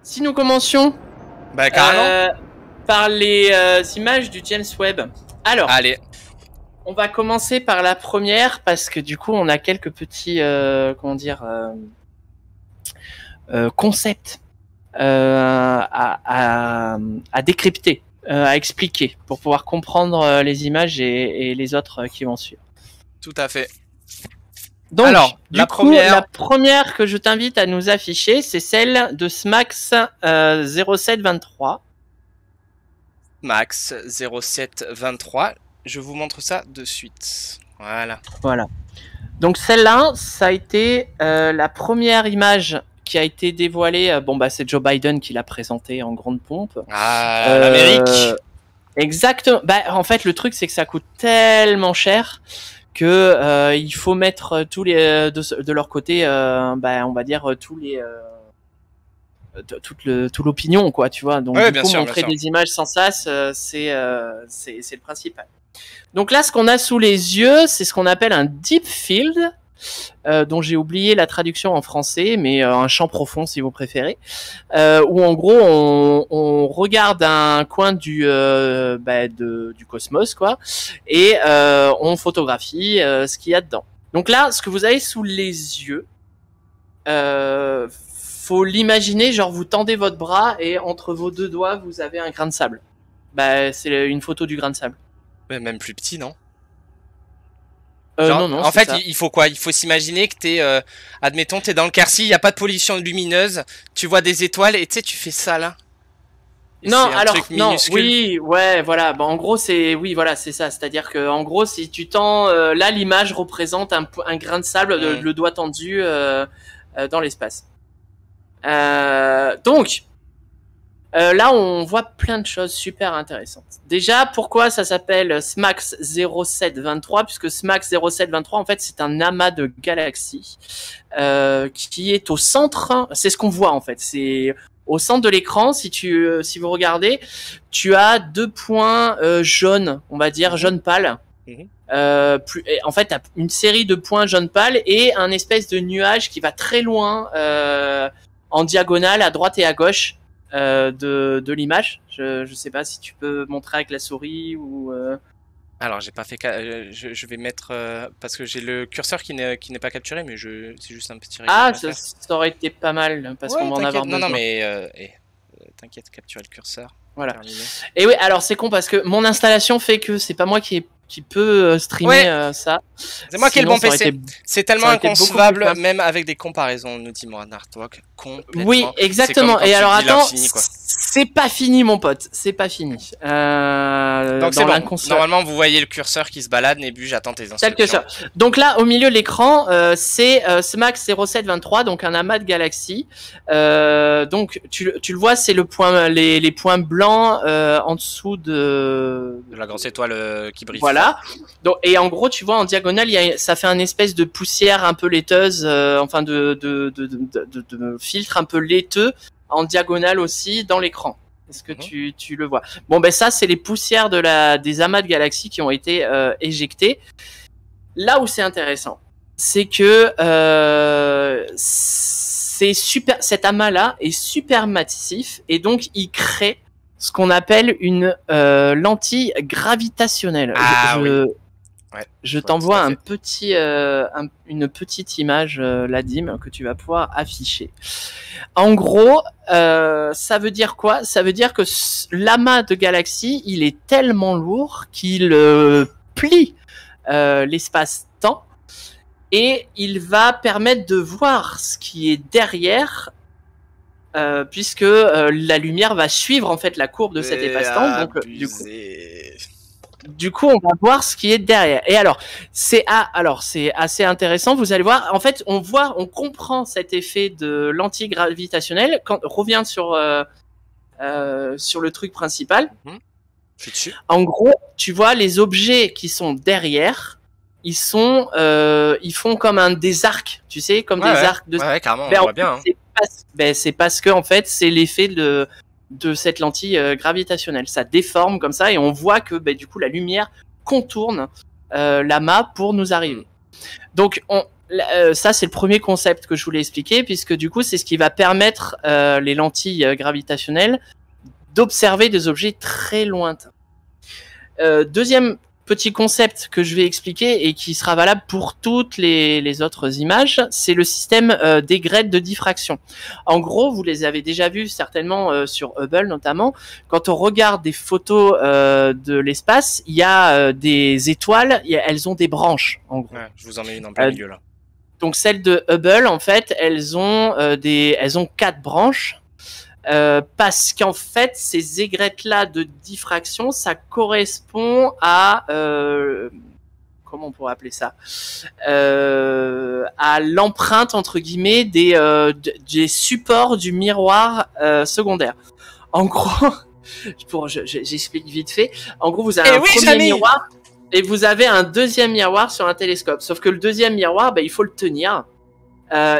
Si nous commencions carrément. Par les images du James Webb. Alors, allez, on va commencer par la première parce que du coup, on a quelques petits, concepts à décrypter, à expliquer pour pouvoir comprendre les images et les autres qui vont suivre. tout à fait. Donc, alors, la première que je t'invite à nous afficher, c'est celle de SMACS 0723. Max 0723. Je vous montre ça de suite. Voilà. Voilà. Donc celle-là, ça a été la première image qui a été dévoilée. C'est Joe Biden qui l'a présentée en grande pompe. Ah, l'Amérique. Exactement. En fait, le truc, c'est que ça coûte tellement cher que il faut mettre tous les de leur côté, on va dire tous les toute l'opinion, quoi, tu vois. Donc, du coup, montrer des images sans sas, c'est le principal. Donc là, ce qu'on a sous les yeux, c'est ce qu'on appelle un deep field, dont j'ai oublié la traduction en français, mais un champ profond, si vous préférez, où en gros, on regarde un coin du cosmos, quoi, et on photographie ce qu'il y a dedans. Donc là, ce que vous avez sous les yeux, faut l'imaginer, genre vous tendez votre bras et entre vos deux doigts, vous avez un grain de sable. C'est une photo du grain de sable. Mais même plus petit, non? Non. En fait, il faut quoi? Il faut s'imaginer que t'es, admettons, t'es dans le Quercy, il n'y a pas de pollution lumineuse, tu vois des étoiles et tu sais, tu fais ça là. Et non, alors, non, oui, ouais, voilà. En gros, c'est ça. C'est-à-dire que, en gros, si tu tends, là, l'image représente un grain de sable, le doigt tendu dans l'espace. Donc, là, on voit plein de choses super intéressantes. Déjà, pourquoi ça s'appelle SMACS 0723? Puisque SMACS 0723, en fait, c'est un amas de galaxies qui est au centre. C'est ce qu'on voit, en fait. C'est au centre de l'écran. Si vous regardez, tu as deux points jaunes, on va dire jaune pâle. En fait, t'as une série de points jaune pâle et un espèce de nuage qui va très loin en diagonale à droite et à gauche de l'image. Je sais pas si tu peux montrer avec la souris ou. Alors j'ai pas fait. Je vais mettre parce que j'ai le curseur qui n'est pas capturé, mais c'est juste un petit. Ah, ça aurait été pas mal parce qu'on va en avoir besoin. Non mais t'inquiète, capturer le curseur. Voilà. Terminé. Et oui, alors c'est con parce que mon installation fait que c'est pas moi qui peut streamer ça. C'est moi qui ai le bon PC. C'est tellement inconcevable, même avec des comparaisons, nous dit Moran Artwork. Oui, exactement. Et alors attends, c'est pas fini, mon pote. C'est pas fini. Donc c'est bon. Normalement, vous voyez le curseur qui se balade. Nébu, j'attends tes instructions. Donc là, au milieu de l'écran, c'est SMACS 0723, donc un amas de galaxies. Donc tu le vois, c'est le point, les points blancs en dessous de la grosse étoile qui brille. Voilà. Donc, et en gros, tu vois, en diagonale, ça fait un espèce de poussière un peu laiteuse, de filtre un peu laiteux en diagonale aussi dans l'écran. Est-ce que tu le vois? Bon, ça, c'est les poussières des amas de galaxies qui ont été éjectées. Là où c'est intéressant, c'est que cet amas-là est super massif et donc il crée ce qu'on appelle une lentille gravitationnelle. Je t'envoie une petite image, Ladim, que tu vas pouvoir afficher. En gros, ça veut dire quoi? Ça veut dire que l'amas de galaxies, il est tellement lourd qu'il plie l'espace-temps et il va permettre de voir ce qui est derrière. Puisque la lumière va suivre en fait la courbe de cet espace-temps. Donc du coup, on va voir ce qui est derrière. Et alors, c'est assez intéressant. Vous allez voir. En fait, on comprend cet effet de lentille gravitationnelle quand on revient sur le truc principal. Je suis dessus. En gros, tu vois les objets qui sont derrière. Ils font comme des arcs, tu sais, comme des arcs de. Ouais, carrément. On voit bien. C'est parce que en fait, c'est l'effet de cette lentille gravitationnelle. Ça déforme comme ça et on voit que du coup la lumière contourne l'amas pour nous arriver. Donc Ça, c'est le premier concept que je voulais expliquer, puisque du coup, c'est ce qui va permettre les lentilles gravitationnelles d'observer des objets très lointains. Deuxième petit concept que je vais expliquer et qui sera valable pour toutes les autres images, c'est le système d'aigrette de diffraction. En gros, vous les avez déjà vus certainement sur Hubble notamment. Quand on regarde des photos de l'espace, il y a des étoiles, elles ont des branches en gros. Ouais, je vous en mets une en plein milieu là. Donc celles de Hubble, en fait, elles ont 4 branches. Parce qu'en fait, ces aigrettes-là de diffraction, ça correspond à comment on pourrait appeler ça, à l'empreinte entre guillemets des supports du miroir secondaire. En gros, j'explique vite fait. En gros, vous avez un premier miroir et vous avez un deuxième miroir sur un télescope. Sauf que le deuxième miroir, il faut le tenir.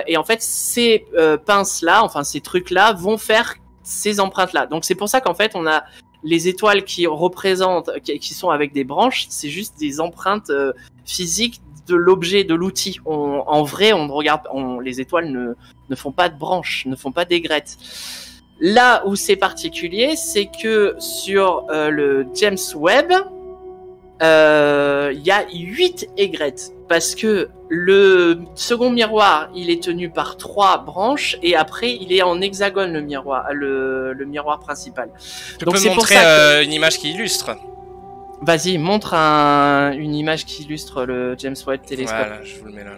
Et en fait, ces pinces-là, enfin ces trucs-là, vont faire ces empreintes-là. Donc c'est pour ça qu'en fait, on a les étoiles qui représentent, qui sont avec des branches, c'est juste des empreintes physiques de l'objet, de l'outil. En vrai, on regarde, les étoiles ne font pas de branches, ne font pas d'aigrettes. Là où c'est particulier, c'est que sur le James Webb, y a 8 aigrettes parce que le second miroir il est tenu par 3 branches et après il est en hexagone le miroir principal. Tu peux montrer une image qui illustre. Vas-y, montre une image qui illustre le James Webb télescope. Voilà, je vous le mets là.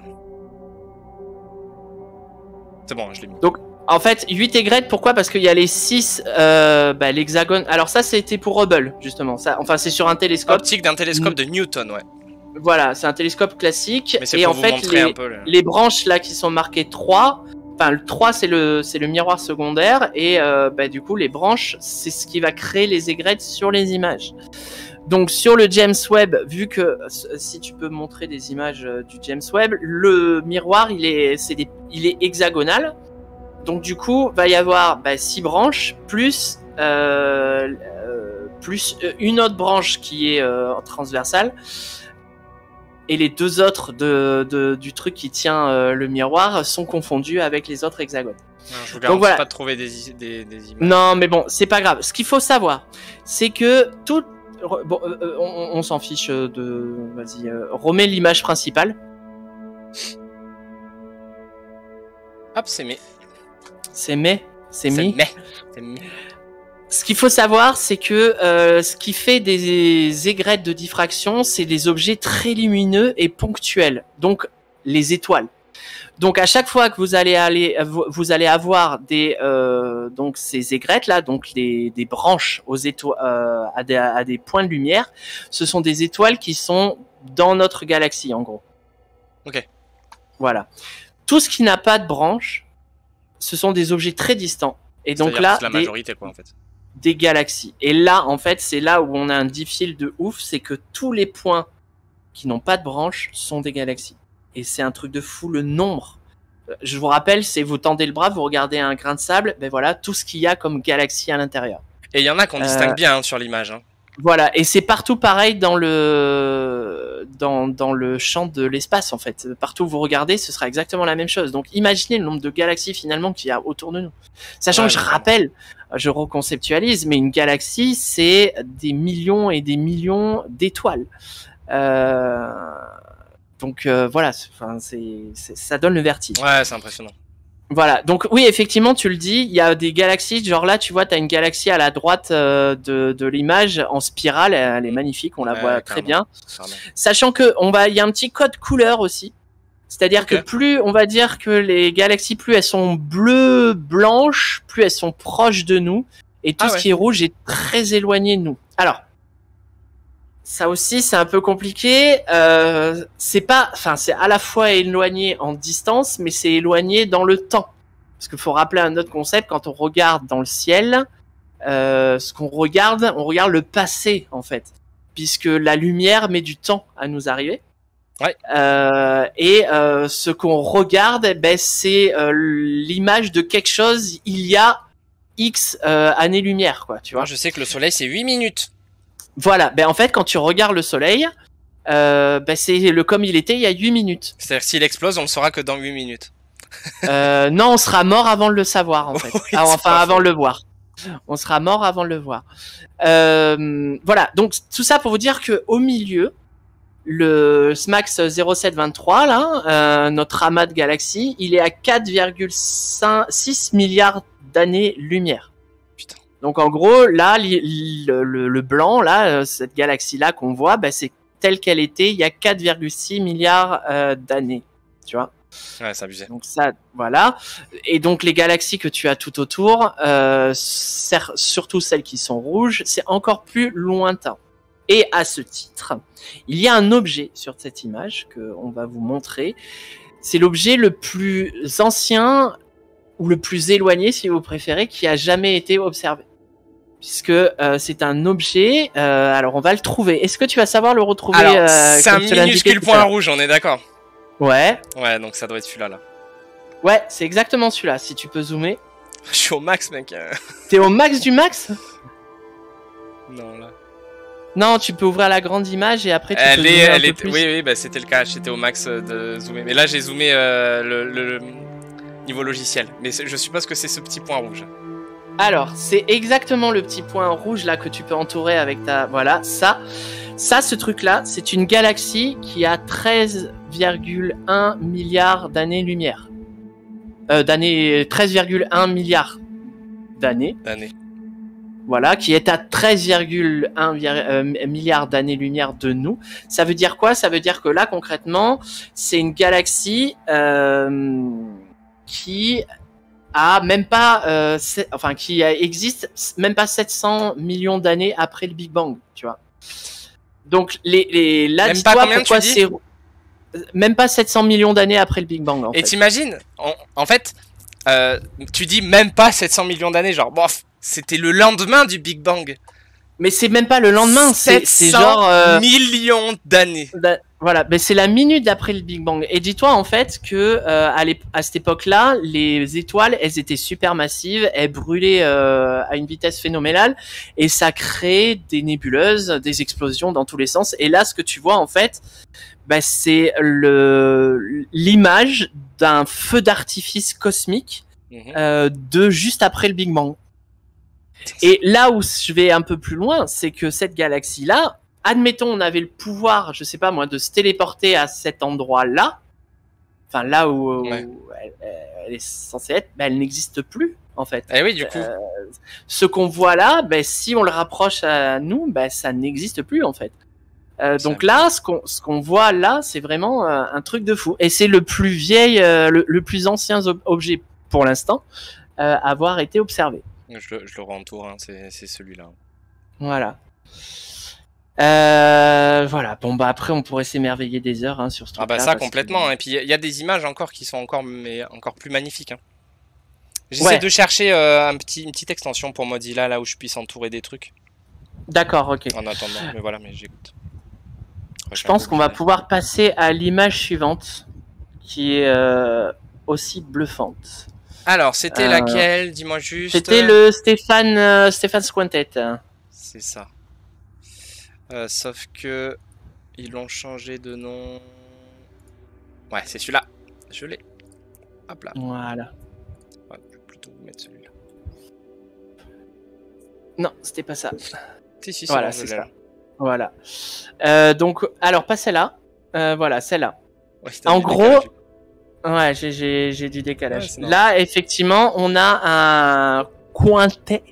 C'est bon, je l'ai mis. Donc en fait, 8 aigrettes, pourquoi? Parce qu'il y a les 6, l'hexagone. Alors ça, c'était pour Hubble, justement. Ça, enfin, c'est sur un télescope. Optique d'un télescope de Newton, ouais. Voilà, c'est un télescope classique. Mais c'est pour vous montrer un peu, les branches là qui sont marquées 3, enfin le 3 c'est le miroir secondaire et du coup les branches c'est ce qui va créer les aigrettes sur les images. Donc sur le James Webb, vu que si tu peux montrer des images du James Webb, le miroir il est hexagonal. Donc du coup va y avoir 6 branches plus une autre branche qui est transversale. Et les 2 autres du truc qui tient le miroir sont confondus avec les autres hexagones. Non, je vous garantis pas de trouver des images. Non, mais bon, c'est pas grave. Ce qu'il faut savoir, c'est que tout... Bon, on s'en fiche de... Vas-y, remets l'image principale. Hop, c'est mai. C'est mai. C'est mi. C'est mai. Ce qu'il faut savoir, c'est que ce qui fait des aigrettes de diffraction, c'est des objets très lumineux et ponctuels. Donc, les étoiles. Donc, à chaque fois que vous allez avoir donc ces aigrettes là, donc des branches aux étoiles à des points de lumière, ce sont des étoiles qui sont dans notre galaxie, en gros. Ok. Voilà. Tout ce qui n'a pas de branches, ce sont des objets très distants. Et donc là, la majorité, quoi, en fait. Des galaxies. Et là, en fait, c'est là où on a un difficile de ouf, c'est que tous les points qui n'ont pas de branches sont des galaxies. Et c'est un truc de fou, le nombre. Je vous rappelle, c'est vous tendez le bras, vous regardez un grain de sable, voilà, tout ce qu'il y a comme galaxie à l'intérieur. Et il y en a qu'on distingue bien sur l'image. Hein. Voilà, et c'est partout pareil dans le champ de l'espace, en fait. Partout où vous regardez, ce sera exactement la même chose. Donc imaginez le nombre de galaxies finalement qu'il y a autour de nous. Sachant que je rappelle, je reconceptualise, mais une galaxie, c'est des millions et des millions d'étoiles. Donc voilà, ça donne le vertige. Ouais, c'est impressionnant. Voilà, donc oui, effectivement, tu le dis, il y a des galaxies, genre là, tu vois, tu as une galaxie à la droite de l'image en spirale, elle est magnifique, on la voit très bien. Sachant que il y a un petit code couleur aussi, c'est-à-dire que plus, on va dire que les galaxies, plus elles sont bleues, blanches, plus elles sont proches de nous, et tout ce qui est rouge est très éloigné de nous. Alors, ça aussi, c'est un peu compliqué. C'est à la fois éloigné en distance, mais c'est éloigné dans le temps. Parce qu'il faut rappeler un autre concept, quand on regarde dans le ciel, ce qu'on regarde, on regarde le passé, en fait. Puisque la lumière met du temps à nous arriver. Ouais. Ce qu'on regarde, c'est l'image de quelque chose il y a X années-lumière, quoi, tu vois. Moi, je sais que le soleil, c'est 8 minutes. Voilà, en fait, quand tu regardes le soleil, c'est comme il était il y a 8 minutes. C'est-à-dire s'il explose, on le saura que dans 8 minutes. Non, on sera mort avant de le savoir, en fait. Oui, Enfin, avant de le voir. On sera mort avant de le voir. Voilà, donc tout ça pour vous dire que au milieu, le SMAX 0723, là, notre amas de galaxies, il est à 4,6 milliards d'années-lumière. Putain. Donc en gros, là, le blanc, là, cette galaxie-là qu'on voit, c'est telle qu'elle était il y a 4,6 milliards d'années. Tu vois ? Ouais, c'est abusé. Donc ça, voilà. Et donc les galaxies que tu as tout autour, surtout celles qui sont rouges, c'est encore plus lointain. Et à ce titre, il y a un objet sur cette image que on va vous montrer. C'est l'objet le plus ancien ou le plus éloigné, si vous préférez, qui a jamais été observé. Puisque c'est un objet. Alors on va le trouver. Est-ce que tu vas savoir le retrouver? Alors, c'est un minuscule point rouge, on est d'accord. Ouais. Ouais, donc ça doit être celui-là, là. Ouais, c'est exactement celui-là. Si tu peux zoomer. Je suis au max, mec. T'es au max du max? Non, là. Non, tu peux ouvrir la grande image et après tu peux zoomer un peu plus. Oui, bah c'était le cas. J'étais au max de zoomer. Mais là, j'ai zoomé le niveau logiciel. Mais je suppose que c'est ce petit point rouge. Alors, c'est exactement le petit point rouge là que tu peux entourer avec ta... Voilà, ça, ce truc-là, c'est une galaxie qui a 13,1 milliards d'années-lumière. 13,1 milliards d'années. Voilà, qui est à 13,1 milliards d'années-lumière de nous. Ça veut dire quoi? Ça veut dire que là, concrètement, c'est une galaxie qui a même pas, existe même pas 700 millions d'années après le Big Bang, tu vois. Donc là, dis-toi pourquoi c'est même pas 700 millions d'années après le Big Bang. En fait. T'imagines, en fait, tu dis même pas 700 millions d'années, genre, bof, c'était le lendemain du Big Bang. Mais c'est même pas le lendemain, c'est genre millions d'années. Voilà, mais c'est la minute d'après le Big Bang. Et dis-toi en fait que à cette époque-là, les étoiles, elles étaient super massives, elles brûlaient à une vitesse phénoménale, et ça créait des nébuleuses, des explosions dans tous les sens. Et là, ce que tu vois en fait, c'est l'image d'un feu d'artifice cosmique de juste après le Big Bang. Et là où je vais un peu plus loin, c'est que cette galaxie-là, admettons on avait le pouvoir, je sais pas moi, de se téléporter à cet endroit-là, enfin là où elle est censée être, elle n'existe plus en fait. Eh oui, du coup. Ce qu'on voit là, si on le rapproche à nous, ça n'existe plus en fait. Donc là, ce qu'on voit là, c'est vraiment un truc de fou. Et c'est le plus vieil, le plus ancien objet pour l'instant à avoir été observé. Je le rentoure, hein, c'est celui-là. Voilà. Voilà. Bon après on pourrait s'émerveiller des heures sur ce truc-là. Ah ça complètement. Que... Et puis il y a des images encore qui sont encore plus magnifiques. Hein. J'essaie de chercher une petite extension pour Mozilla là où je puisse entourer des trucs. D'accord, ok. En attendant, mais voilà, mais j'écoute. Je pense qu'on va pouvoir passer à l'image suivante, qui est aussi bluffante. Alors, c'était laquelle? Dis-moi juste. C'était le Stéphane Squintet. C'est ça. Sauf que ils l'ont changé de nom. Ouais, c'est celui-là. Je l'ai. Hop là. Voilà. Ouais, je vais plutôt vous mettre celui-là. Non, c'était pas ça. Si, voilà, c'est ça. Voilà. Donc, alors pas celle-là. Voilà, celle-là. Ouais, en gros. Ouais, j'ai du décalage. Ouais, là, effectivement, on a un quintet.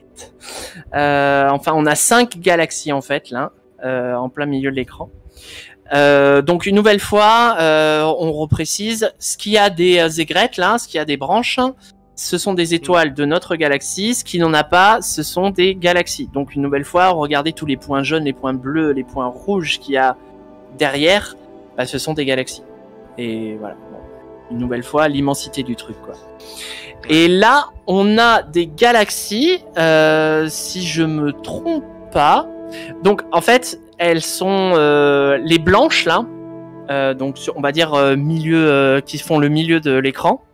Enfin, on a 5 galaxies en fait là, en plein milieu de l'écran. Donc une nouvelle fois, on reprécise ce qu'il y a des aigrettes là, ce qu'il y a des branches. Ce sont des étoiles de notre galaxie. Ce qui n'en a pas, ce sont des galaxies. Donc une nouvelle fois, regardez tous les points jaunes, les points bleus, les points rouges qu'il y a derrière. Ce sont des galaxies. Et voilà. Une nouvelle fois, l'immensité du truc, quoi. Et là, on a des galaxies, si je me trompe pas. Donc, en fait, elles sont les blanches là. Donc, on va dire milieu, qui font le milieu de l'écran.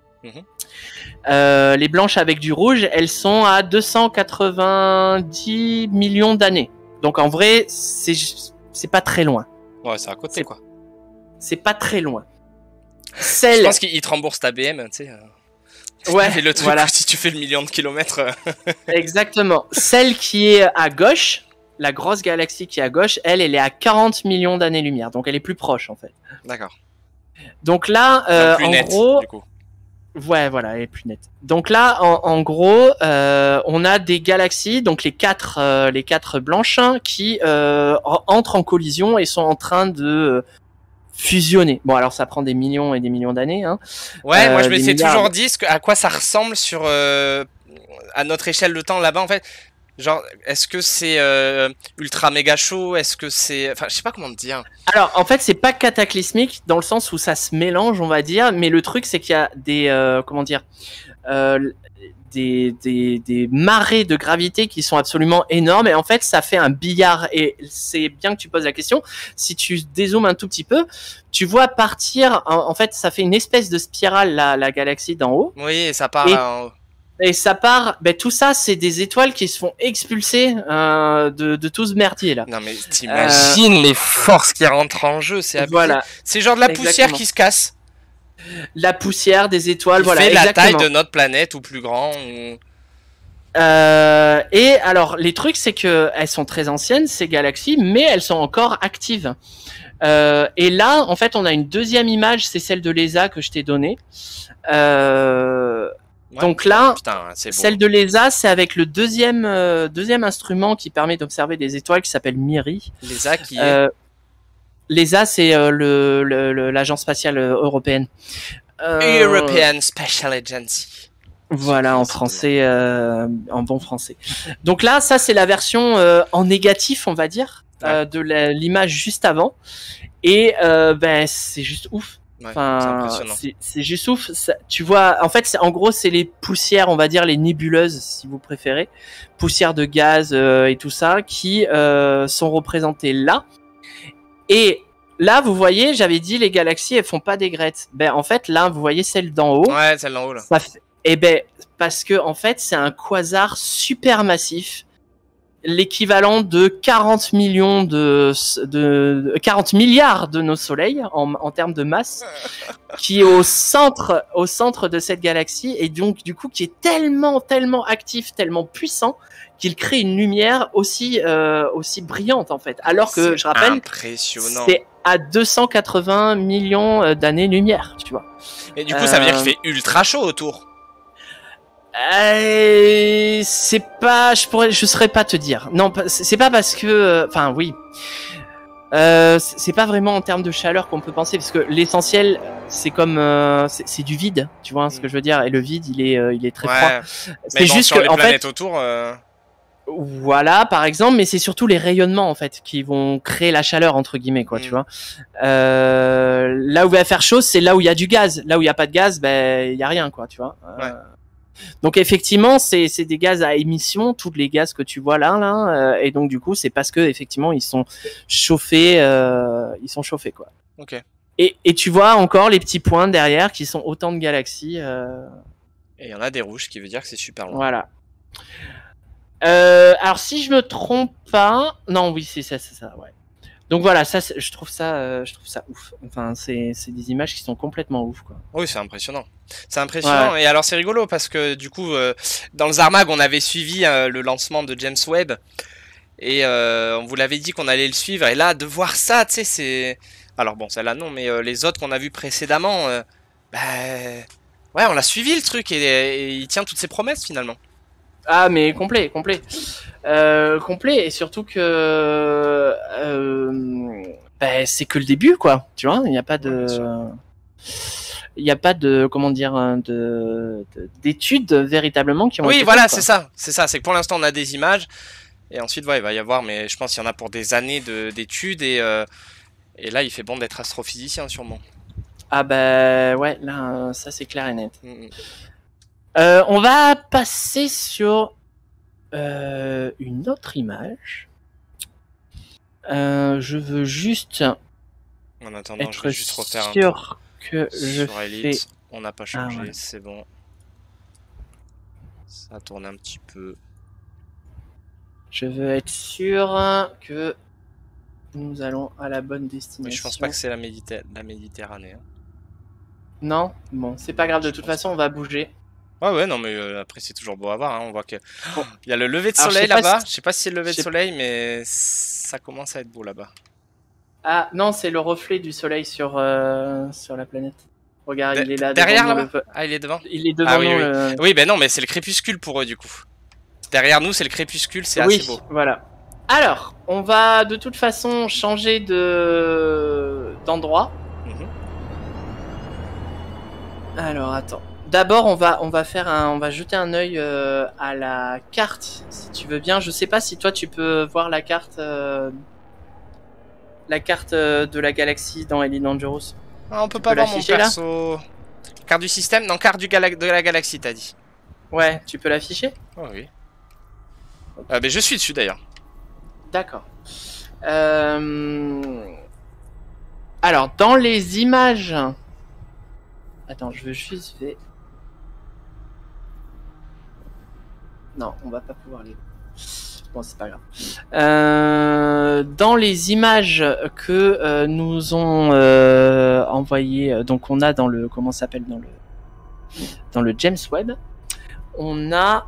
Les blanches avec du rouge, elles sont à 290 millions d'années. Donc, en vrai, c'est pas très loin. Ouais, c'est à côté, quoi. C'est pas très loin. Je pense qu'il te rembourse ta BM, tu sais. Ouais, et le truc, voilà. si tu fais le million de kilomètres. Exactement. Celle qui est à gauche, la grosse galaxie qui est à gauche, elle est à 40 millions d'années-lumière. Donc elle est plus proche, en fait. D'accord. Donc là, plus en net, gros... du coup. Ouais, voilà, elle est plus nette. Donc là, en gros, on a des galaxies, donc les quatre blanches, hein, qui entrent en collision et sont en train de fusionner. Bon, alors ça prend des millions et des millions d'années. Hein. Ouais, moi je me des suis milliards. toujours dit à quoi ça ressemble sur à notre échelle de temps là-bas en fait. Genre, est-ce que c'est ultra méga chaud? Est-ce que c'est, enfin, je sais pas comment te dire. Alors, en fait, c'est pas cataclysmique dans le sens où ça se mélange, on va dire. Mais le truc, c'est qu'il y a des comment dire des marées de gravité qui sont absolument énormes et en fait ça fait un billard et c'est bien que tu poses la question. Si tu dézoomes un tout petit peu, tu vois partir en fait ça fait une espèce de spirale la galaxie d'en haut. Oui, et ça part là en haut. Et ça part, ben tout ça c'est des étoiles qui se font expulser de tout ce merdier là. Non mais t'imagines les forces qui rentrent en jeu, c'est abusé. Voilà. C'est genre de la poussière qui se casse. La poussière des étoiles, qui voilà. fait exactement. la taille de notre planète ou plus grand. Ou... et alors les trucs c'est que elles sont très anciennes ces galaxies, mais elles sont encore actives. Et là en fait on a une deuxième image, c'est celle de l'ESA que je t'ai donnée. Ouais, donc là, putain, celle de l'ESA, c'est avec le deuxième instrument qui permet d'observer des étoiles qui s'appelle MIRI. L'ESA qui est l'ESA, c'est l'agence spatiale européenne. European Special Agency. Voilà, en français, en bon français. Donc là, ça c'est la version en négatif, on va dire, de l'image juste avant. Et ben c'est juste ouf. Ouais, enfin, c'est juste ouf. Ça, tu vois, en fait, en gros, c'est les poussières, on va dire les nébuleuses, si vous préférez, poussières de gaz et tout ça, qui sont représentées là. Et là, vous voyez, j'avais dit les galaxies, elles font pas d'aigrettes. Ben en fait, là, vous voyez celle d'en haut. Ouais, celle d'en haut là. Ça fait... Eh ben, parce que en fait, c'est un quasar super massif, l'équivalent de 40 millions 40 milliards de nos soleils en termes de masse, qui est au centre de cette galaxie et donc du coup qui est tellement actif, tellement puissant qu'il crée une lumière aussi brillante en fait. Alors que je rappelle, c'est à 280 millions d'années-lumière, tu vois. Et du coup, ça veut dire qu'il fait ultra chaud autour. C'est pas, je saurais pas te dire. Non, c'est pas parce que, enfin oui, c'est pas vraiment en termes de chaleur qu'on peut penser, parce que l'essentiel, c'est comme, c'est du vide, tu vois ce que je veux dire, et le vide, il est très froid. C'est juste que, les planètes autour. Voilà, par exemple, mais c'est surtout les rayonnements en fait qui vont créer la chaleur entre guillemets, quoi, tu vois. Là où il va faire chaud, c'est là où il y a du gaz. Là où il y a pas de gaz, ben il y a rien, quoi, tu vois. Donc effectivement, c'est des gaz à émission, tous les gaz que tu vois là, et donc du coup, c'est parce que effectivement ils sont chauffés, quoi. Ok. Et tu vois encore les petits points derrière qui sont autant de galaxies. Et il y en a des rouges, qui veut dire que c'est super loin. Voilà. Alors si je me trompe pas, non, oui, c'est ça, ouais. Donc voilà, ça, je trouve ça ouf. Enfin, c'est des images qui sont complètement ouf, quoi. Oui, c'est impressionnant. C'est impressionnant. Ouais. Et alors, c'est rigolo parce que du coup, dans le Zarmag, on avait suivi le lancement de James Webb et on vous l'avait dit qu'on allait le suivre. Et là, de voir ça, tu sais, c'est. Alors bon, celle-là non, mais les autres qu'on a vus précédemment, ouais, on l'a suivi le truc et il tient toutes ses promesses finalement. Ah mais complet. Complet et surtout que c'est que le début, quoi. Tu vois, il n'y a pas de comment dire d'études véritablement qui ont été voilà, faites, c'est ça. C'est que pour l'instant on a des images et ensuite il va y avoir, mais je pense qu'il y en a pour des années d'études et là il fait bon d'être astrophysicien sûrement. Ah bah ouais, là ça c'est clair et net. On va passer sur une autre image. Je veux juste en attendant, être je vais juste refaire sûr que je fais... On n'a pas changé, voilà. C'est bon. Ça tourne un petit peu. Je veux être sûr que nous allons à la bonne Mais destination. je pense pas que c'est la Méditerranée. Hein. Non? Bon, c'est pas grave, de toute façon, on va bouger. Ouais, non, mais après, c'est toujours beau à voir. Hein. On voit que. Bon. Il y a le lever de Alors, soleil là-bas. Je sais pas si c'est le lever je de sais- soleil, mais ça commence à être beau là-bas. Ah, non, c'est le reflet du soleil sur la planète. Regarde, il est là. Derrière devant nous, là-bas? Ah, il est devant? Il est devant Ah, oui, nous. oui. Oui, ben non, mais c'est le crépuscule pour eux, du coup. Derrière nous, c'est le crépuscule, c'est assez beau. Voilà. Alors, on va de toute façon changer d'endroit. Alors, attends. D'abord, on va jeter un œil à la carte, si tu veux bien. Je sais pas si toi tu peux voir la carte de la galaxie dans Elite Dangerous. Ah, on peut pas voir mon perso. Carte du système? Non, carte de la galaxie, t'as dit. Ouais, tu peux l'afficher? Oh oui. Mais je suis dessus d'ailleurs. D'accord. Alors, dans les images... Attends, je veux juste... Non, on va pas pouvoir les... Bon, c'est pas grave. Dans les images que nous ont envoyées, donc on a dans le... Comment ça s'appelle dans le James Webb, on a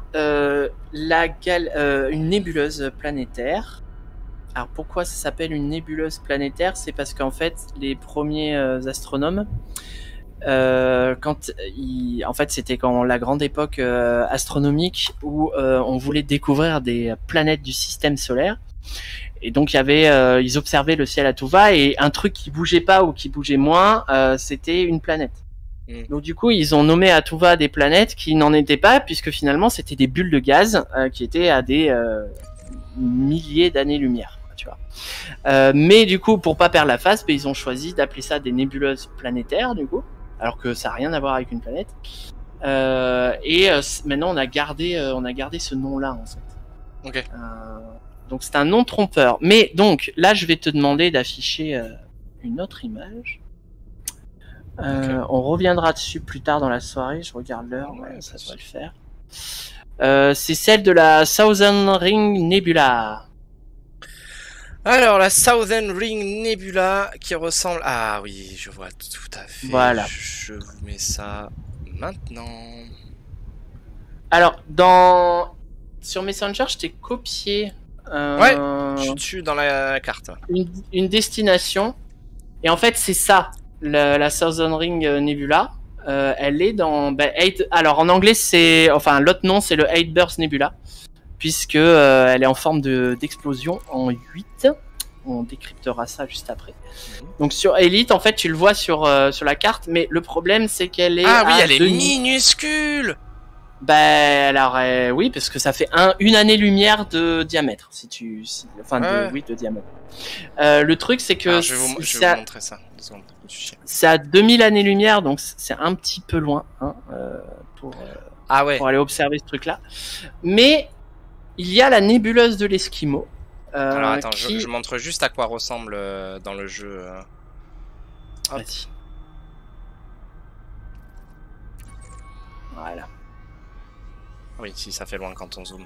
une nébuleuse planétaire. Alors pourquoi ça s'appelle une nébuleuse planétaire? C'est parce qu'en fait, les premiers astronomes, en fait, c'était quand la grande époque astronomique où on voulait découvrir des planètes du système solaire. Et donc il y avait, ils observaient le ciel à tout va et un truc qui bougeait pas ou qui bougeait moins, c'était une planète. Donc du coup, ils ont nommé à tout va des planètes qui n'en étaient pas, puisque finalement c'était des bulles de gaz qui étaient à des milliers d'années-lumière. Tu vois. Mais du coup, pour pas perdre la face, ils ont choisi d'appeler ça des nébuleuses planétaires, du coup, alors que ça n'a rien à voir avec une planète. Maintenant, on a gardé ce nom-là, en fait. Ok. Donc c'est un nom trompeur. Mais donc là, je vais te demander d'afficher une autre image. Okay. On reviendra dessus plus tard dans la soirée. Je regarde l'heure, ouais, ça devrait le faire. C'est celle de la Southern Ring Nebula. Alors, la Southern Ring Nebula qui ressemble... Ah oui, je vois tout à fait. Voilà. Je vous mets ça maintenant. Alors, sur Messenger, je t'ai copié... Ouais, je suis dessus dans la carte. Une destination. Et en fait, c'est ça, la Southern Ring Nebula. Elle est dans... alors, en anglais, c'est... Enfin, l'autre nom, c'est le 8 Burst Nebula. Puisque elle est en forme d'explosion en 8. On décryptera ça juste après. Donc sur Elite, en fait, tu le vois sur la carte, mais le problème, c'est qu'elle est... Ah oui, elle est minuscule. Alors, oui, parce que ça fait une année-lumière de diamètre, de diamètre. Le truc, c'est que... je vais vous montrer ça. 2 secondes. C'est à 2000 années-lumière, donc c'est un petit peu loin pour aller observer ce truc-là. Mais... il y a la nébuleuse de l'Esquimau. Alors attends, je montre juste à quoi ressemble dans le jeu. Vas-y. Voilà. Oui, si ça fait loin quand on zoome.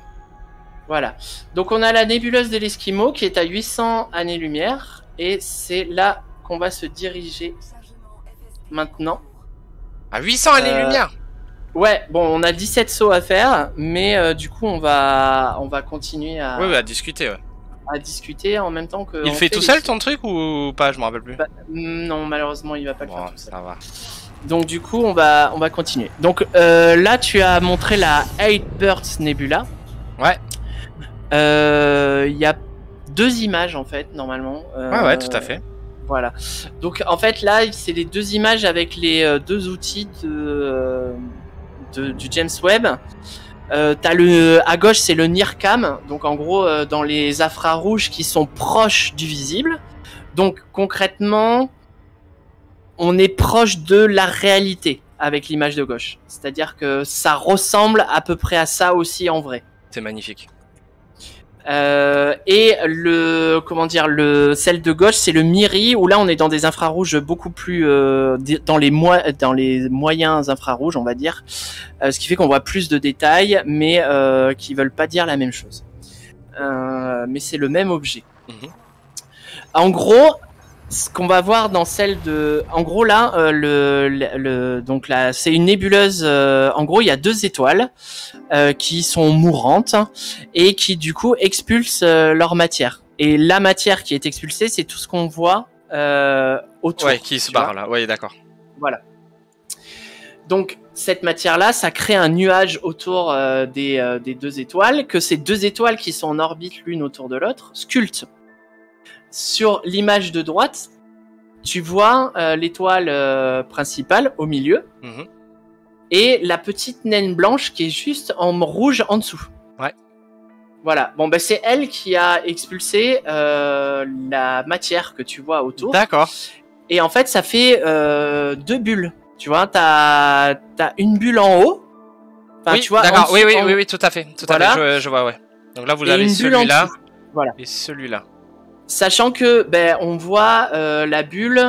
Voilà. Donc on a la nébuleuse de l'Esquimau qui est à 800 années-lumière. Et c'est là qu'on va se diriger maintenant. À 800 années-lumière. Ouais, bon, on a 17 sauts à faire, mais du coup, on va continuer à... Oui, à discuter, ouais. À discuter en même temps que... Il fait tout seul ton truc ou pas? Je me rappelle plus. Non, malheureusement, il va pas le faire tout seul. Ça va. Donc du coup, on va continuer. Donc là, tu as montré la 8 Burst Nebula. Ouais. Il y a 2 images, en fait, normalement. Ouais, tout à fait. Voilà. Donc en fait, là, c'est les 2 images avec les 2 outils du James Webb. À gauche, c'est le NIRCam, donc en gros dans les infrarouges qui sont proches du visible. Donc concrètement, on est proche de la réalité avec l'image de gauche. C'est-à-dire que ça ressemble à peu près à ça aussi en vrai. C'est magnifique. Et celle de gauche, c'est le MIRI, où là on est dans des infrarouges beaucoup plus dans les moyens infrarouges, on va dire, ce qui fait qu'on voit plus de détails, mais qui veulent pas dire la même chose. Mais c'est le même objet. En gros, ce qu'on va voir dans celle de, en gros là, donc là, c'est une nébuleuse. En gros, il y a 2 étoiles qui sont mourantes et qui du coup expulsent leur matière. Et la matière qui est expulsée, c'est tout ce qu'on voit autour. Ouais, qui se barre là. Ouais, d'accord. Voilà. Donc cette matière-là, ça crée un nuage autour des 2 étoiles, que ces 2 étoiles qui sont en orbite l'une autour de l'autre sculptent. Sur l'image de droite, tu vois l'étoile principale au milieu et la petite naine blanche qui est juste en rouge en dessous. Ouais. Voilà. Bon, ben c'est elle qui a expulsé la matière que tu vois autour. D'accord. Et en fait, ça fait 2 bulles. Tu vois, t'as une bulle en haut. Enfin, oui, tu vois. D'accord. Oui, tout à fait. Voilà. À fait. Je vois, ouais. Donc là, vous et avez celui-là. Voilà. Et celui-là. Sachant que on voit la bulle,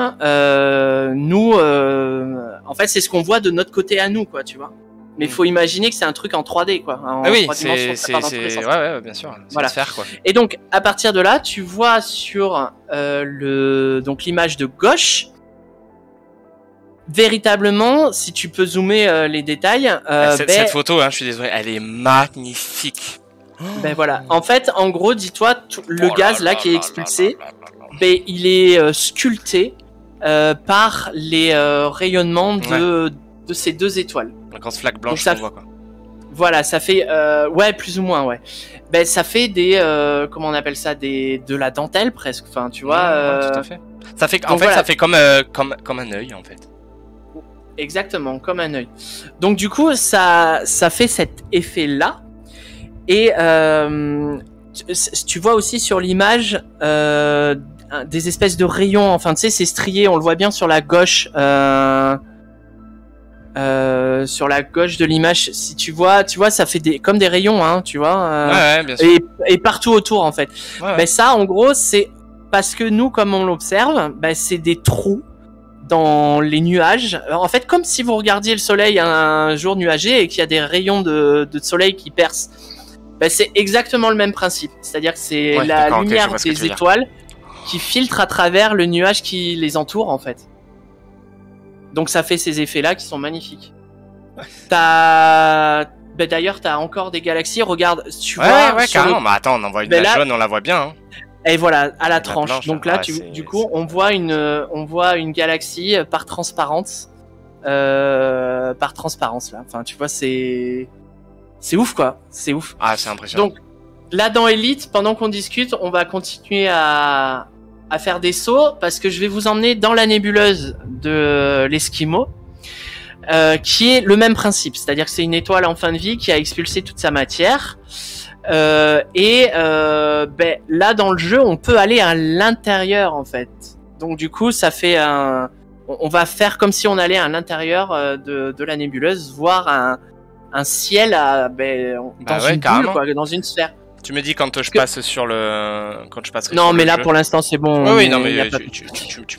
nous, en fait, c'est ce qu'on voit de notre côté à nous, quoi, tu vois. Mais il faut imaginer que c'est un truc en 3D, quoi. Oui, c'est ouais, bien sûr. Voilà. Faire, quoi. Et donc, à partir de là, tu vois sur donc l'image de gauche, véritablement, si tu peux zoomer les détails, cette photo, je suis désolé, elle est magnifique. Ben voilà. En fait, en gros, dis-toi, le gaz là qui est expulsé, il est sculpté par les rayonnements de ces 2 étoiles. La grosse flaque blanche qu'on voit, quoi. Voilà, ça fait ouais, plus ou moins, ouais. Ben ça fait des comment on appelle ça, de la dentelle presque. Enfin, tu vois. Ouais, tout à fait. Ça fait, en fait, ça fait comme un œil, en fait. Exactement, comme un œil. Donc du coup, ça fait cet effet là. Et tu vois aussi sur l'image des espèces de rayons, enfin tu sais, c'est strié, on le voit bien sur la gauche, sur la gauche de l'image. Si tu vois, ça fait comme des rayons, hein, tu vois. Ouais, bien sûr. Et partout autour en fait. Ouais. Ben ça, en gros, c'est parce que nous, comme on l'observe, c'est des trous dans les nuages. En fait, comme si vous regardiez le soleil un jour nuagé et qu'il y a des rayons de soleil qui percent. C'est exactement le même principe. C'est-à-dire que c'est la lumière des étoiles qui filtre à travers le nuage qui les entoure, en fait. Donc ça fait ces effets-là qui sont magnifiques. D'ailleurs, t'as encore des galaxies. Regarde, tu vois... Ouais, carrément. Mais attends, on en voit une jaune, on la voit bien. Hein. Et voilà, à la tranche. Blanche, donc là, du coup, on voit une galaxie par transparence. Par transparence, là. Enfin, tu vois, c'est ouf, quoi. C'est ouf. Ah, c'est impressionnant. Donc, là, dans Elite, pendant qu'on discute, on va continuer à faire des sauts parce que je vais vous emmener dans la nébuleuse de l'Esquimau, qui est le même principe. C'est-à-dire que c'est une étoile en fin de vie qui a expulsé toute sa matière. Là, dans le jeu, on peut aller à l'intérieur, en fait. Donc, du coup, ça fait on va faire comme si on allait à l'intérieur de la nébuleuse, voir un ciel dans une bulle, quoi, dans une sphère. Tu me dis quand je passe sur le... Quand je passerai non, sur mais le là, jeu. Pour l'instant, c'est bon. Oui, non, mais tu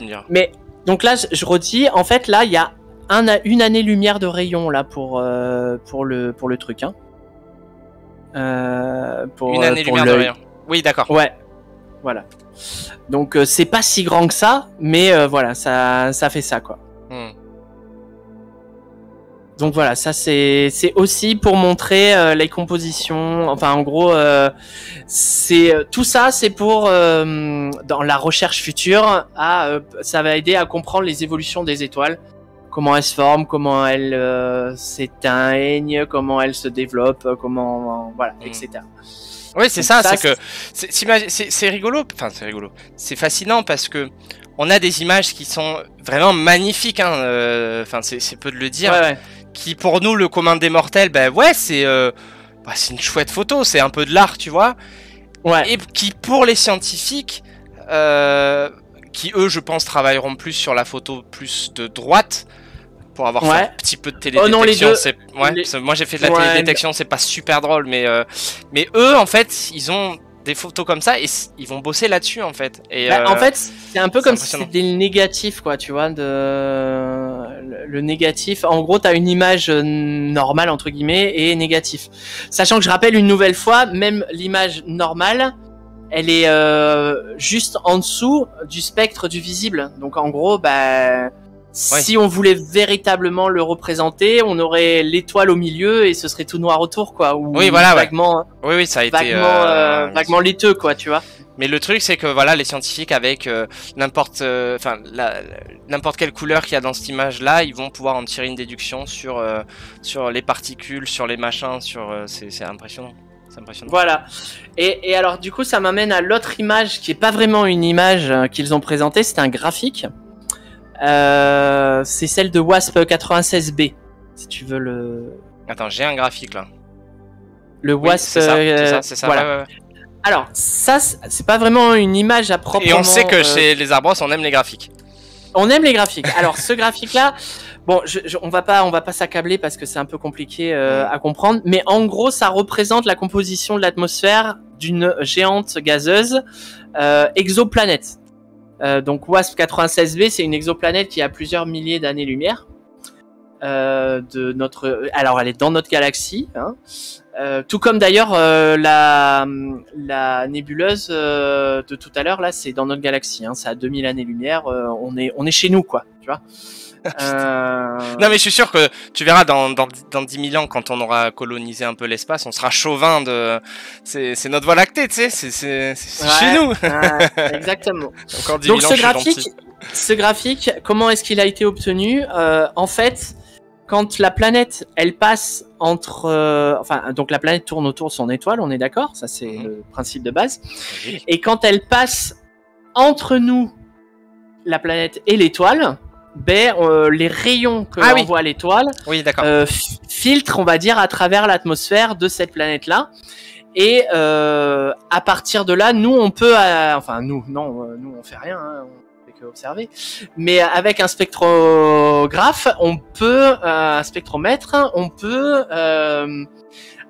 me diras. Mais, donc là, je redis, en fait, là, il y a une année-lumière de rayon, là, pour le truc, hein. Une année-lumière de rayon. Oui, d'accord. Ouais. Voilà. Donc, c'est pas si grand que ça, mais voilà, ça fait ça, quoi. Donc voilà, ça c'est aussi pour montrer les compositions. Enfin, en gros, tout ça, c'est pour dans la recherche future, ça va aider à comprendre les évolutions des étoiles, comment elles se forment, comment elles s'éteignent, comment elles se développent, voilà, etc. Oui, c'est ça, c'est que c'est rigolo. Enfin, c'est rigolo. C'est fascinant parce que on a des images qui sont vraiment magnifiques. Enfin, c'est peu de le dire. Ouais. Qui pour nous, le commun des mortels, c'est une chouette photo, c'est un peu de l'art, tu vois. Ouais. Et qui pour les scientifiques, qui eux, je pense, travailleront plus sur la photo plus de droite, pour avoir fait un petit peu de télédétection. Oh non, moi j'ai fait de la télédétection, c'est pas super drôle, mais eux, en fait, ils ont des photos comme ça et ils vont bosser là-dessus, en fait. Et, en fait, c'est un peu comme si c'était le négatif, quoi, tu vois, le négatif. En gros, t'as une image normale, entre guillemets, et négatif. Sachant que je rappelle une nouvelle fois, même l'image normale, elle est juste en dessous du spectre du visible. Donc en gros, si on voulait véritablement le représenter, on aurait l'étoile au milieu et ce serait tout noir autour, quoi. Ou oui, voilà, vaguement, oui, ça a été vaguement laiteux, quoi, tu vois. Mais le truc, c'est que voilà, les scientifiques avec n'importe quelle couleur qu'il y a dans cette image-là, ils vont pouvoir en tirer une déduction sur les particules, sur les machins, c'est impressionnant. Voilà. Et alors, du coup, ça m'amène à l'autre image qui est pas vraiment une image qu'ils ont présentée, c'est un graphique. C'est celle de WASP 96B, si tu veux le... Attends, j'ai un graphique là. Le WASP... c'est ça. Voilà. Ouais. Alors, ça, c'est pas vraiment une image à proprement... Et on sait que chez les Arbros, on aime les graphiques. On aime les graphiques. Alors, ce graphique-là, bon, on va pas s'accabler parce que c'est un peu compliqué à comprendre, mais en gros, ça représente la composition de l'atmosphère d'une géante gazeuse exoplanète. Donc WASP 96b, c'est une exoplanète qui a plusieurs milliers d'années-lumière de notre. Alors, elle est dans notre galaxie, hein. Tout comme d'ailleurs la nébuleuse de tout à l'heure, là, c'est dans notre galaxie, hein. C'est à 2000 années-lumière. On est chez nous, quoi. Tu vois. Non, mais je suis sûr que tu verras dans 10 000 ans, quand on aura colonisé un peu l'espace, on sera chauvin de. C'est notre voie lactée, tu sais, c'est chez nous. Exactement. Encore 10 Donc 000 ans, ce graphique, comment est-ce qu'il a été obtenu? En fait, quand la planète, elle passe entre, donc la planète tourne autour de son étoile, on est d'accord, ça c'est le principe de base. Et quand elle passe entre nous, la planète et l'étoile, les rayons que envoie l'étoile filtrent, on va dire, à travers l'atmosphère de cette planète-là. Et à partir de là, nous, on peut, nous on fait rien, hein, on fait que observer. Mais avec un spectrographe, un spectromètre, on peut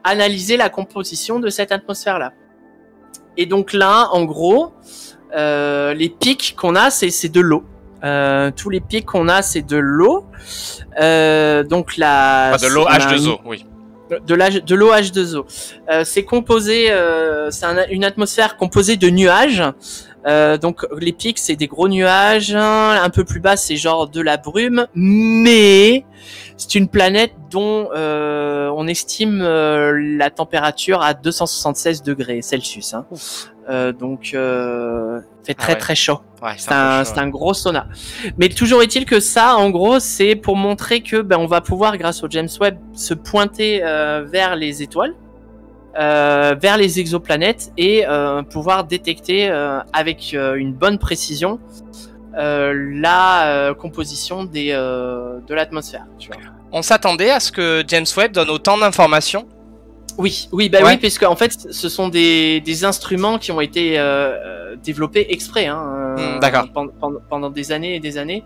analyser la composition de cette atmosphère-là. Et donc là, en gros, les pics qu'on a, c'est de l'eau. Tous les pics qu'on a, c'est de l'eau. Donc de l'eau H2O, oui. De l'eau H2O. C'est composé, c'est une atmosphère composée de nuages. Donc les pics, c'est des gros nuages. Un peu plus bas, c'est genre de la brume. Mais c'est une planète dont on estime la température à 276 degrés Celsius. Hein. Donc fait très très chaud. Ouais, c'est un gros sauna. Mais toujours est-il que ça, en gros, c'est pour montrer que on va pouvoir, grâce au James Webb, se pointer vers les étoiles, vers les exoplanètes et pouvoir détecter avec une bonne précision la composition de l'atmosphère. Tu vois. On s'attendait à ce que James Webb donne autant d'informations. Oui, oui, puisque en fait, ce sont des instruments qui ont été développés exprès. D'accord. Pendant des années et des années,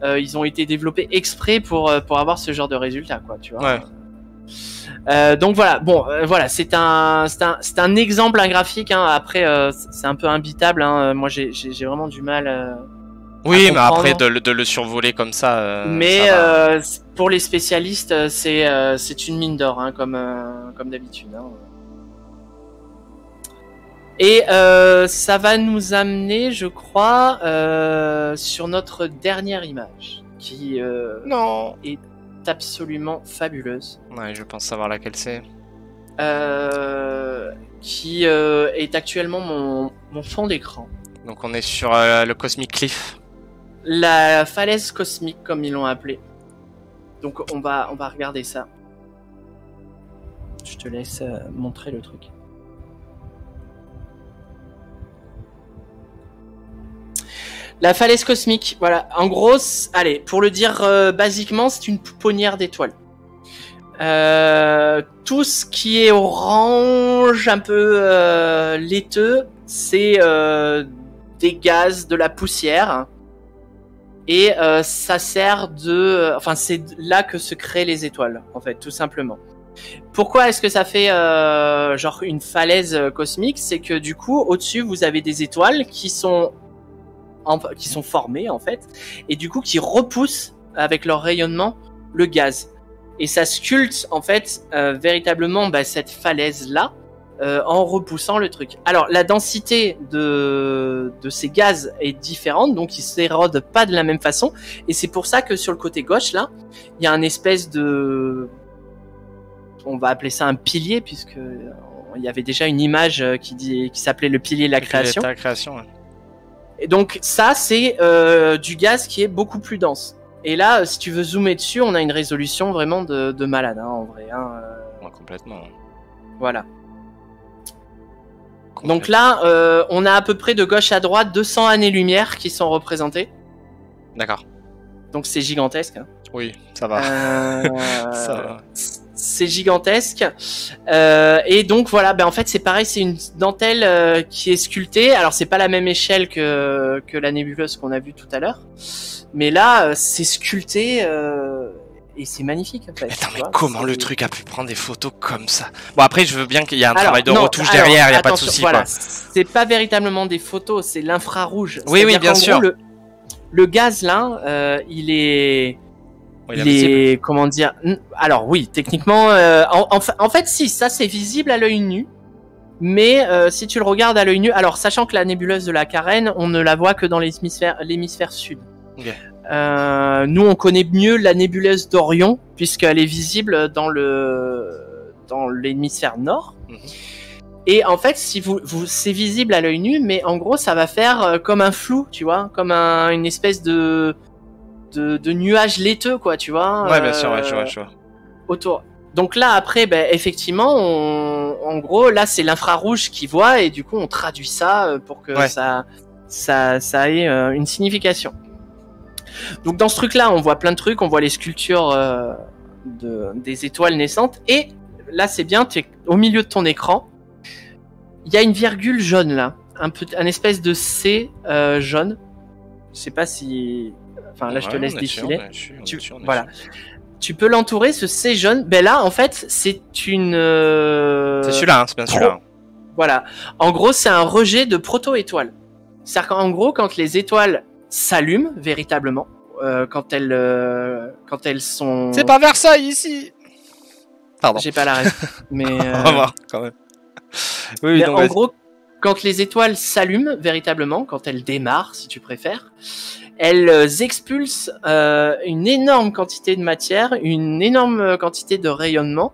ils ont été développés exprès pour avoir ce genre de résultats, quoi. Tu vois. Ouais. Donc voilà. Bon, voilà, c'est un exemple, un graphique. Hein. Après, c'est un peu imbitable. Hein. Moi, j'ai vraiment du mal. Oui, mais après de le survoler comme ça. Mais pour les spécialistes, c'est une mine d'or, hein, comme d'habitude. Hein. Et ça va nous amener, je crois, sur notre dernière image, qui est absolument fabuleuse. Ouais, je pense savoir laquelle c'est. Qui est actuellement mon fond d'écran. Donc on est sur le Cosmic Cliff. La falaise cosmique, comme ils l'ont appelé. Donc on va regarder ça. Je te laisse montrer le truc. La falaise cosmique, voilà. En gros, allez, pour le dire basiquement, c'est une pouponnière d'étoiles. Tout ce qui est orange, un peu laiteux, c'est des gaz, de la poussière. Et ça sert c'est là que se créent les étoiles, en fait, tout simplement. Pourquoi est-ce que ça fait genre une falaise cosmique? C'est que du coup, au-dessus, vous avez des étoiles qui sont formées, en fait, et du coup, qui repoussent avec leur rayonnement le gaz. Et ça sculpte, en fait, véritablement cette falaise-là, en repoussant le truc. Alors la densité de ces gaz est différente, donc ils s'érodent pas de la même façon, et c'est pour ça que sur le côté gauche là, il y a un espèce de, on va appeler ça un pilier, puisque il y avait déjà une image qui s'appelait le pilier de la création. La création, ouais. Et donc ça c'est du gaz qui est beaucoup plus dense. Et là, si tu veux zoomer dessus, on a une résolution vraiment de malade, hein, en vrai. Hein, ouais, complètement. Voilà. Donc là, on a à peu près de gauche à droite 200 années-lumière qui sont représentés. D'accord. Donc c'est gigantesque. Hein. Oui, ça va. Ça va. C'est gigantesque. Et donc voilà, en fait c'est pareil, c'est une dentelle qui est sculptée. Alors c'est pas la même échelle que la nébuleuse qu'on a vue tout à l'heure. Mais là, c'est sculpté... Et c'est magnifique en fait. Attends, mais comment le truc a pu prendre des photos comme ça? Bon, après, je veux bien qu'il y ait un travail de retouche derrière, il n'y a pas de souci. Voilà, c'est pas véritablement des photos, c'est l'infrarouge. Oui, oui, bien sûr. Gros, le gaz là, il est. Il est. Comment dire? Alors, oui, techniquement. En fait, si, ça c'est visible à l'œil nu. Mais si tu le regardes à l'œil nu. Alors, sachant que la nébuleuse de la Carène, on ne la voit que dans l'hémisphère sud. Ok. Nous, on connaît mieux la nébuleuse d'Orion puisqu'elle est visible dans l'hémisphère nord. Et en fait, si c'est visible à l'œil nu, mais en gros, ça va faire comme un flou, tu vois, comme une espèce de nuage laiteux, quoi, tu vois. Ouais, bien sûr, ouais, je vois. Autour. Donc là, après, effectivement, en gros, là, c'est l'infrarouge qui voit et du coup, on traduit ça pour que ça ait une signification. Donc dans ce truc-là, on voit plein de trucs, on voit les sculptures des étoiles naissantes, et là c'est bien, tu es au milieu de ton écran, il y a une virgule jaune là, un espèce de C jaune, je sais pas si... Enfin là je te laisse défiler. Voilà. Tu peux l'entourer, ce C jaune, là en fait c'est une... C'est celui-là, hein, c'est bien celui-là. Voilà, en gros c'est un rejet de proto-étoiles. C'est-à-dire qu'en gros quand les étoiles s'allument véritablement quand elles sont... C'est pas Versailles ici. Pardon. J'ai pas la ref, mais on va voir quand même. Oui, mais donc en gros, quand les étoiles s'allument véritablement, quand elles démarrent, si tu préfères, elles expulsent une énorme quantité de matière, une énorme quantité de rayonnement,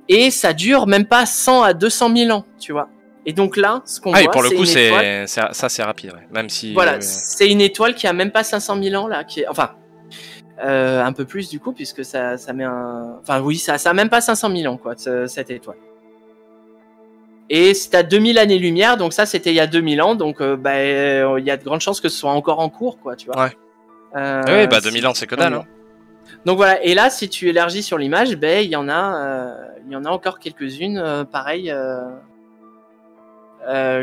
et ça dure même pas 100 à 200 000 ans, tu vois. Et donc là, ce qu'on voit, et pour le coup, c'est rapide, ouais. Même si... Voilà, c'est une étoile qui a même pas 500 000 ans, là, qui est... Enfin, un peu plus, du coup, puisque ça met un... Enfin, oui, ça a même pas 500 000 ans, quoi, cette étoile. Et c'est à 2000 années-lumière, donc ça, c'était il y a 2000 ans, donc il y a de grandes chances que ce soit encore en cours, quoi, tu vois. Ouais. Oui, 2000 ans, c'est que dalle, hein. Donc voilà, et là, si tu élargis sur l'image, il y en a encore quelques-unes, pareil...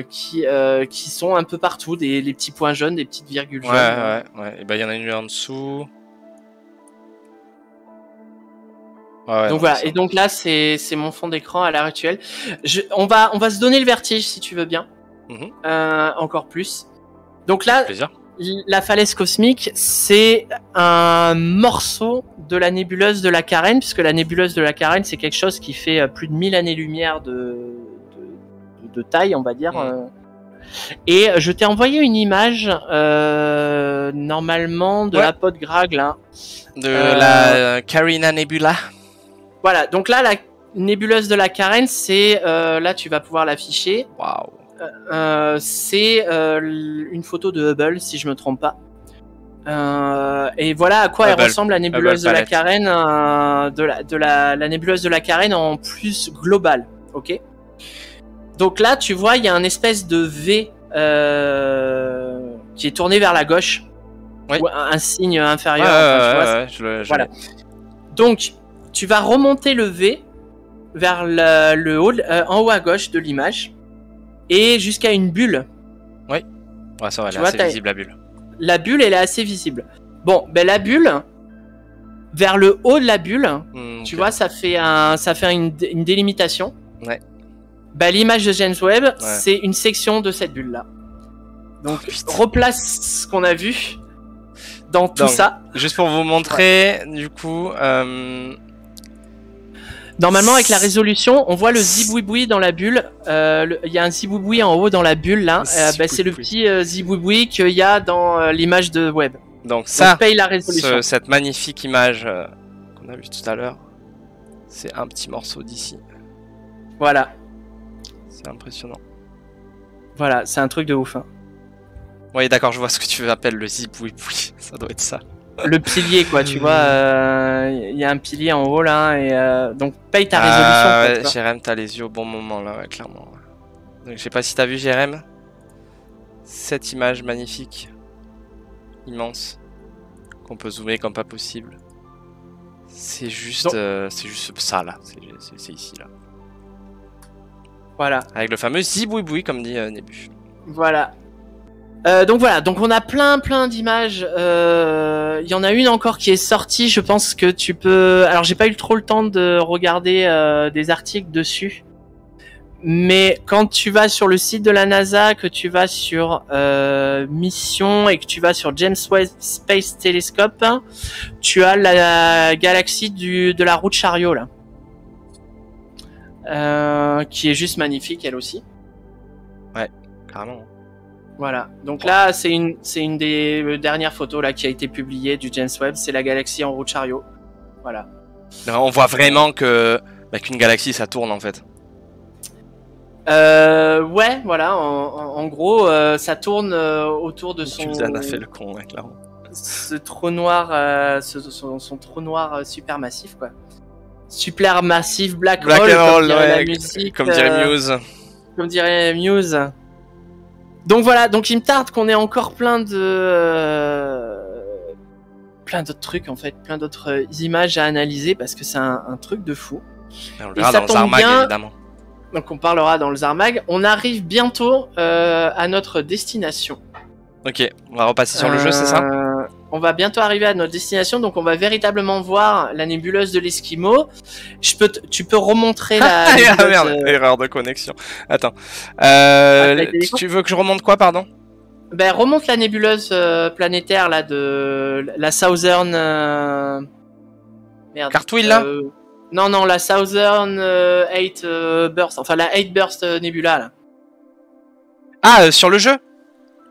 qui sont un peu partout, les petits points jaunes, des petites virgules jaunes. Ouais. Et il y en a une en dessous. Donc voilà, et donc là c'est mon fond d'écran à l'heure actuelle. On va se donner le vertige si tu veux bien. Encore plus. Donc là, la falaise cosmique, c'est un morceau de la nébuleuse de la Carène, puisque la nébuleuse de la Carène, c'est quelque chose qui fait plus de 1000 années-lumière de taille, on va dire. Et je t'ai envoyé une image normalement de la Pod Grag là. De la Carina Nebula. Voilà, donc là la nébuleuse de la Carène, c'est là tu vas pouvoir l'afficher. Waouh. C'est une photo de Hubble si je me trompe pas. Et voilà à quoi elle ressemble la nébuleuse de la Carène, la nébuleuse de la Carène en plus globale, ok. Donc là, tu vois, il y a un espèce de V qui est tourné vers la gauche, ou un signe inférieur. Voilà. Donc, tu vas remonter le V vers le haut, en haut à gauche de l'image, et jusqu'à une bulle. Oui. Ouais, ça va, elle est assez visible, la bulle. La bulle, elle est assez visible. Bon, la bulle, vers le haut de la bulle, tu vois, ça fait une délimitation. Ouais. L'image de James Webb, c'est une section de cette bulle-là. Donc, replace ce qu'on a vu dans tout ça. Juste pour vous montrer, du coup... Normalement, avec la résolution, on voit le zibouiboui dans la bulle. Il y a un zibouiboui en haut dans la bulle, là. C'est le petit zibouiboui qu'il y a dans l'image de web. Donc ça, paye la résolution. Cette magnifique image qu'on a vue tout à l'heure, c'est un petit morceau d'ici. Voilà. C'est impressionnant. Voilà, c'est un truc de ouf. Hein. Oui, d'accord, je vois ce que tu appelles le zibouiboui. Ça doit être ça. Le pilier, quoi, tu vois, il y a un pilier en haut, là, et donc paye ta résolution. Ouais, Jérém, t'as les yeux au bon moment, là, ouais, clairement. Donc, je sais pas si t'as vu, Jérém, cette image magnifique, immense, qu'on peut zoomer comme pas possible. C'est juste, ça, là, c'est ici, là. Voilà. Avec le fameux zibouiboui, comme dit Nébu. Voilà. Donc voilà, donc on a plein d'images. Il y en a une encore qui est sortie. Je pense que tu peux. Alors j'ai pas eu trop le temps de regarder des articles dessus, mais quand tu vas sur le site de la NASA, que tu vas sur Mission et que tu vas sur James Webb Space Telescope, hein, tu as la galaxie de la roue de chariot là, qui est juste magnifique elle aussi. Ouais, carrément. Voilà, donc là c'est une des dernières photos là qui a été publiée du James Webb, c'est la galaxie en roue de chariot. Voilà. On voit vraiment que qu'une galaxie ça tourne en fait. Ouais, voilà, en gros ça tourne autour de son. Suzanne a fait le con, ouais, clairement. Ce trou noir, son trou noir supermassif quoi. Supermassif Black Hole, comme dirait la musique, comme dirait Muse. Comme dirait Muse. Donc voilà, donc il me tarde qu'on ait encore plein d'autres trucs en fait, plein d'autres images à analyser parce que c'est un truc de fou. Et on le verra dans le Zarmag évidemment. Donc on parlera dans le Zarmag. On arrive bientôt à notre destination. Ok, on va repasser sur le jeu, c'est ça? On va bientôt arriver à notre destination, donc on va véritablement voir la nébuleuse de l'Esquimau. Tu peux remontrer la nébuleuse... Ah merde, erreur de connexion. Attends. Tu veux que je remonte quoi, pardon? Ben remonte la nébuleuse planétaire là de la Southern... Merde. Cartwheel là? Non, la Southern 8 Burst, enfin la 8 Burst Nebula là. Ah, sur le jeu?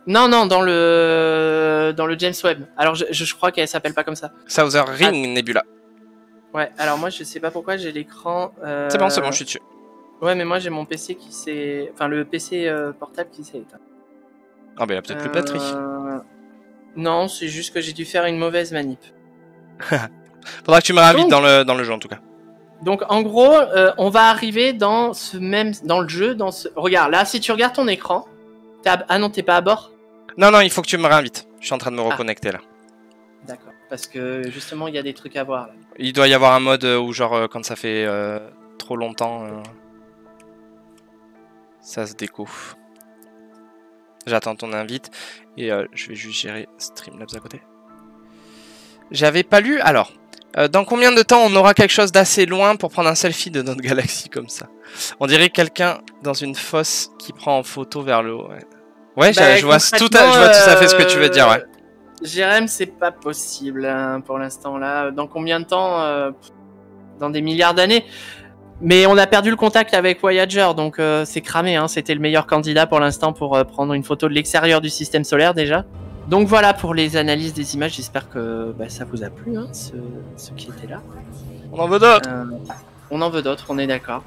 Non, dans le James Webb. Alors je crois qu'elle s'appelle pas comme ça. Southern Ring Nebula. Ouais, alors moi je sais pas pourquoi j'ai l'écran... C'est bon, je suis dessus. Ouais, mais moi j'ai mon PC qui s'est... Enfin le PC portable qui s'est éteint. Ah bah il y a peut-être plus de batterie. Non, c'est juste que j'ai dû faire une mauvaise manip. Faudra que tu me réinvites dans le jeu en tout cas. Donc en gros, on va arriver dans le jeu, Regarde, là si tu regardes ton écran... Ah non, t'es pas à bord? Non, il faut que tu me réinvites. Je suis en train de me reconnecter là. D'accord, parce que justement il y a des trucs à voir là. Il doit y avoir un mode où genre quand ça fait trop longtemps, ça se déco. J'attends ton invite et je vais juste gérer Streamlabs à côté. J'avais pas lu. Alors, dans combien de temps on aura quelque chose d'assez loin pour prendre un selfie de notre galaxie comme ça? On dirait quelqu'un dans une fosse qui prend en photo vers le haut. Ouais, je vois tout à fait ce que tu veux dire, ouais. Jérém, c'est pas possible hein, pour l'instant là. Dans combien de temps dans des milliards d'années. Mais on a perdu le contact avec Voyager, donc c'est cramé. Hein. C'était le meilleur candidat pour l'instant pour prendre une photo de l'extérieur du système solaire déjà. Donc voilà pour les analyses des images. J'espère que ça vous a plu, hein, ceux qui étaient là. On en veut d'autres. On en veut d'autres, on est d'accord.